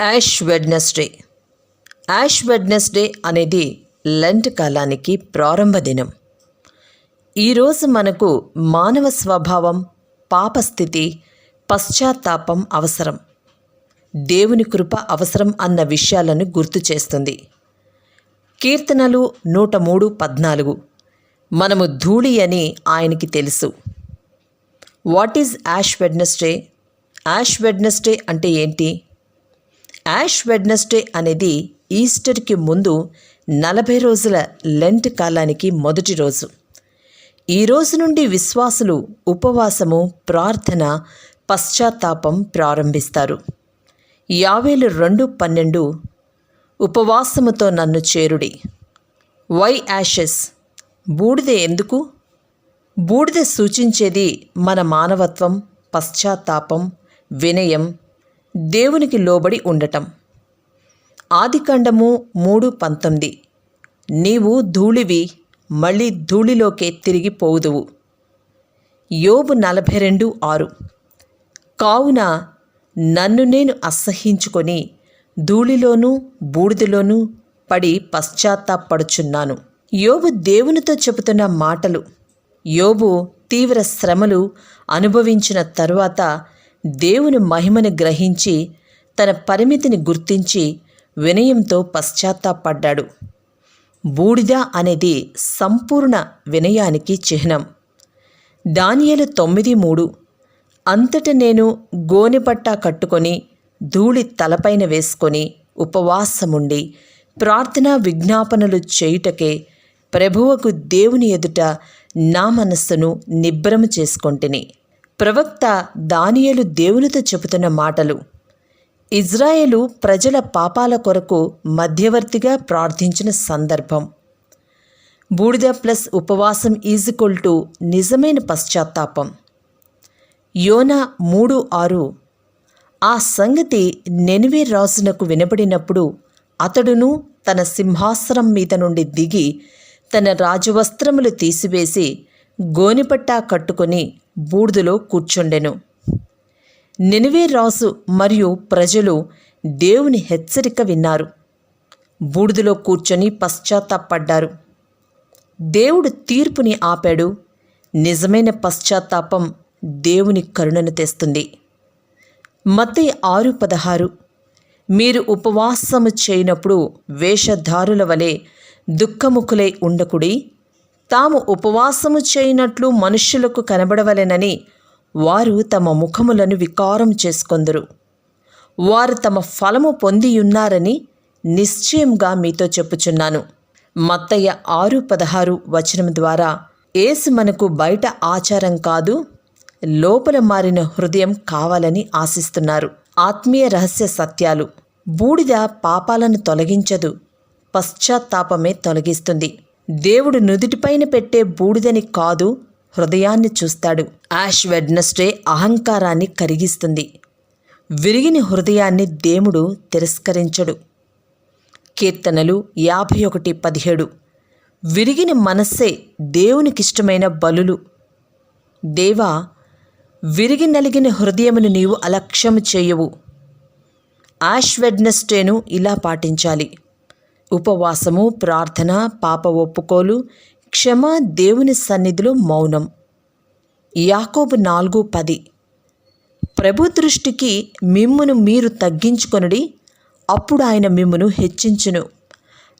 Ash Wednesday. Ash Wednesday అనేది Lent కాలానికి ప్రారంభ దినం. ఈరోజు మనకు మానవ స్వభావం, పాపస్థితి, పశ్చాత్తాపం అవసరం, దేవుని కృప అవసరం అన్న విషయాలను గుర్తు చేస్తుంది. కీర్తనలు 103:14 మనము ధూళి అని ఆయనకి తెలుసు. What is Ash Wednesday? Ash Wednesday అంటే ఏంటి? యాష్ వెడ్నెస్డే అనేది ఈస్టర్కి ముందు 40 రోజుల లెంట్ కాలానికి మొదటి రోజు. ఈ రోజు నుండి విశ్వాసులు ఉపవాసము, ప్రార్థన, పశ్చాత్తాపం ప్రారంభిస్తారు. యావేలు 2:12 ఉపవాసముతో నన్ను చేరుడి. Why Ashes? బూడిద ఎందుకు? బూడిద సూచించేది మన మానవత్వం, పశ్చాత్తాపం, వినయం, దేవునికి లోబడి ఉండటం. ఆదికాండము 3:19 నీవు ధూళివి, మళ్ళీ ధూళిలోకే తిరిగి పోవుదువు. యోబు 42:6 కావున నన్ను నేను అసహ్యించుకొని ధూళిలోనూ బూడిదలోనూ పడి పశ్చాత్తాపడుచున్నాను. యోబు దేవునితో చెబుతున్న మాటలు. యోబు తీవ్ర శ్రమలు అనుభవించిన తరువాత దేవుని మహిమను గ్రహించి తన పరిమితిని గుర్తించి వినయంతో పశ్చాత్తాపడ్డాడు. బూడిద అనేది సంపూర్ణ వినయానికి చిహ్నం. దానియేలు 9:3 అంతట నేను గోనెపట్టా కట్టుకొని ధూళి తలపైన వేసుకొని ఉపవాసముండి ప్రార్థనా విజ్ఞాపనలు చేయుటకే ప్రభువుకు దేవుని ఎదుట నా మనస్సును నిబ్బరము చేసుకొంటిని. ప్రవక్త దానియేలు దేవునితో చెబుతున్న మాటలు. ఇజ్రాయేలు ప్రజల పాపాల కొరకు మధ్యవర్తిగా ప్రార్థించిన సందర్భం. బూడిద ప్లస్ ఉపవాసం = నిజమైన పశ్చాత్తాపం. యోనా 3:6 ఆ సంగతి నెనివే రాజునకు వినబడినప్పుడు అతడును తన సింహాసనం మీద నుండి దిగి తన రాజవస్త్రములు తీసివేసి గోనెపట్టా కట్టుకొని బూడిదలో కూర్చుండెను. నెనివే రాజు మరియు ప్రజలు దేవుని హెచ్చరిక విన్నారు. బూడిదలో కూర్చొని పశ్చాత్తాపడ్డారు. దేవుడు తీర్పుని ఆపాడు. నిజమైన పశ్చాత్తాపం దేవుని కరుణను తెస్తుంది. మత్తయి 6:16 మీరు ఉపవాసము చేయనప్పుడు వేషధారుల వలె దుఃఖముఖులై ఉండకుడి. తాము ఉపవాసము చేయనట్లు మనుష్యులకు కనబడవలెనని వారు తమ ముఖములను వికారం చేసుకొందురు. వారు తమ ఫలము పొందియున్నారని నిశ్చయంగా మీతో చెప్పుచున్నాను. మత్తయి 6:16 వచనం ద్వారా యేసు మనకు బయట ఆచారం కాదు, లోపల మారిన హృదయం కావాలని ఆశిస్తున్నారు. ఆత్మీయ రహస్య సత్యాలు. బూడిద పాపాలను తొలగించదు, పశ్చాత్తాపమే తొలగిస్తుంది. దేవుడు నుదుటిపైన పెట్టే బూడిదని కాదు, హృదయాన్ని చూస్తాడు. యాష్ వెడ్నెస్డే అహంకారాన్ని కరిగిస్తుంది. విరిగిన హృదయాన్ని దేవుడు తిరస్కరించడు. కీర్తనలు 51:17 విరిగిన మనస్సే దేవునికిష్టమైన బలులు. దేవా, విరిగి నలిగిన హృదయమును నీవు అలక్ష్యము చేయవు. యాష్ వెడ్నెస్డేను ఇలా పాటించాలి. ఉపవాసము, ప్రార్థన, పాప ఒప్పుకోలు, క్షమ, దేవుని సన్నిధిలో మౌనం. యాకోబు 4:10 ప్రభు దృష్టికి మిమ్మును మీరు తగ్గించుకొనుడి, అప్పుడు ఆయన మిమ్మును హెచ్చించును.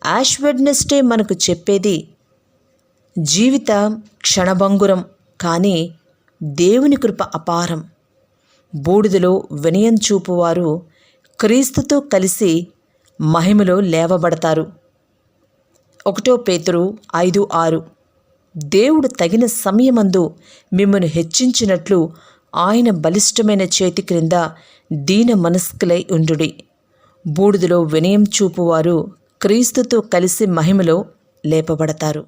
యాష్ వెడ్నెస్డే మనకు చెప్పేది జీవిత క్షణభంగురం, కానీ దేవుని కృప అపారం. బూడిదలో వినయం చూపువారు క్రీస్తుతో కలిసి మహిమలో లేవబడతారు. 1 పేతురు 5:6 దేవుడు తగిన సమయమందు మిమ్మను హెచ్చించినట్లు ఆయన బలిష్టమైన చేతి క్రింద దీన మనస్కులై ఉండుడి. బూడిదలో వినయం చూపువారు క్రీస్తుతో కలిసి మహిమలో లేపబడతారు.